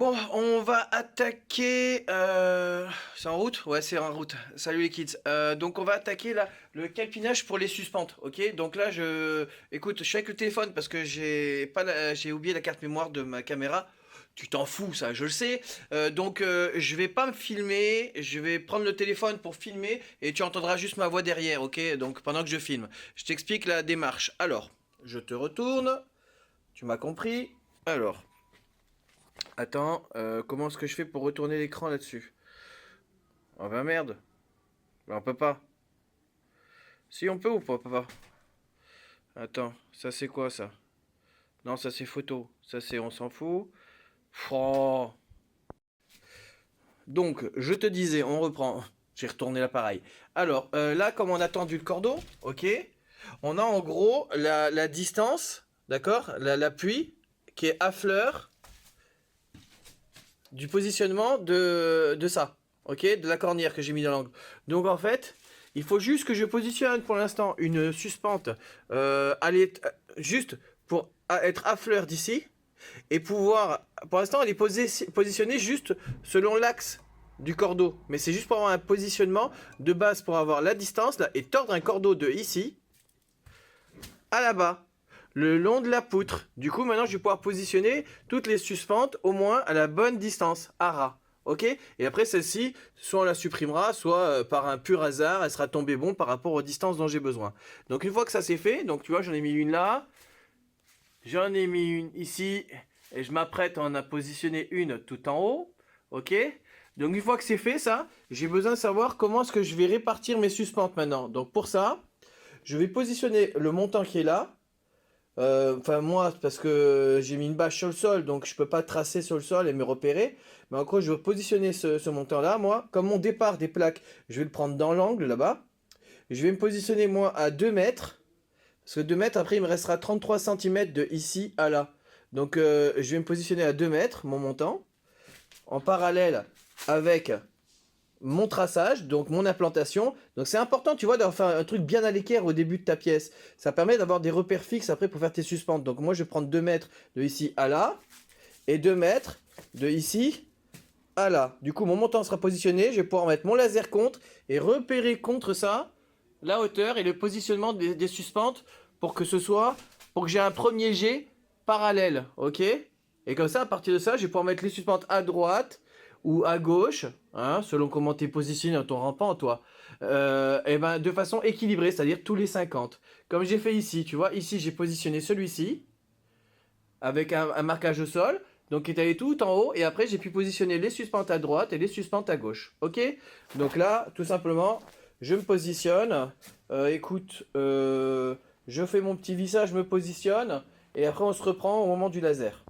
Bon, on va attaquer... C'est en route? Ouais, c'est en route. Salut les kids. Donc on va attaquer là le calpinage pour les suspentes, ok? Donc là, écoute, je suis avec le téléphone parce que j'ai oublié la carte mémoire de ma caméra. Tu t'en fous, ça, je le sais. Donc je vais pas me filmer, je vais prendre le téléphone pour filmer et tu entendras juste ma voix derrière, ok? Donc pendant que je filme. Je t'explique la démarche. Alors, je te retourne. Tu m'as compris? Alors... Attends, comment est-ce que je fais pour retourner l'écran là-dessus? Oh bah merde. Bah on peut pas. Si on peut ou pas? Attends, ça c'est quoi ça? Non, ça c'est photo. Ça c'est on s'en fout. Oh. Donc, je te disais, on reprend. J'ai retourné l'appareil. Alors, là, comme on a tendu le cordeau, ok, on a en gros la distance, d'accord, l'appui qui est à fleur du positionnement de ça, ok, de la cornière que j'ai mis dans l'angle. Donc en fait, il faut juste que je positionne pour l'instant une suspente juste pour être à fleur d'ici et pouvoir, pour l'instant elle est positionnée juste selon l'axe du cordeau, mais c'est juste pour avoir un positionnement de base pour avoir la distance là et tordre un cordeau de ici à là-bas, le long de la poutre. Du coup, maintenant, je vais pouvoir positionner toutes les suspentes au moins à la bonne distance, à ras. Ok? Et après, celle-ci, soit on la supprimera, soit par un pur hasard, elle sera tombée bon par rapport aux distances dont j'ai besoin. Donc, une fois que ça c'est fait, donc tu vois, j'en ai mis une là, j'en ai mis une ici, et je m'apprête à en positionner une tout en haut. Ok? Donc, une fois que c'est fait, ça, j'ai besoin de savoir comment est-ce que je vais répartir mes suspentes maintenant. Donc, pour ça, je vais positionner le montant qui est là. Enfin, moi, parce que j'ai mis une bâche sur le sol, donc je peux pas tracer sur le sol et me repérer. Mais en gros, je vais positionner ce montant-là, moi. Comme mon départ des plaques, je vais le prendre dans l'angle, là-bas. Je vais me positionner, moi, à 2 mètres. Parce que 2 mètres, après, il me restera 33 cm de ici à là. Donc, je vais me positionner à 2 mètres, mon montant. En parallèle avec mon traçage, donc mon implantation. Donc c'est important, tu vois, d'avoir fait un truc bien à l'équerre au début de ta pièce. Ça permet d'avoir des repères fixes après pour faire tes suspentes. Donc moi, je vais prendre 2 mètres de ici à là et 2 mètres de ici à là. Du coup, mon montant sera positionné. Je vais pouvoir mettre mon laser contre et repérer contre ça la hauteur et le positionnement des suspentes pour que pour que j'ai un premier jet parallèle, ok? Et comme ça, à partir de ça, je vais pouvoir mettre les suspentes à droite ou à gauche, hein, selon comment tu es positionné dans ton rampant, toi, et ben, de façon équilibrée, c'est-à-dire tous les 50. Comme j'ai fait ici, tu vois, ici j'ai positionné celui-ci avec un marquage au sol, donc qui est allé tout en haut, et après j'ai pu positionner les suspentes à droite et les suspentes à gauche, ok? Donc là, tout simplement, je me positionne, écoute, je fais mon petit vissage, je me positionne, et après on se reprend au moment du laser.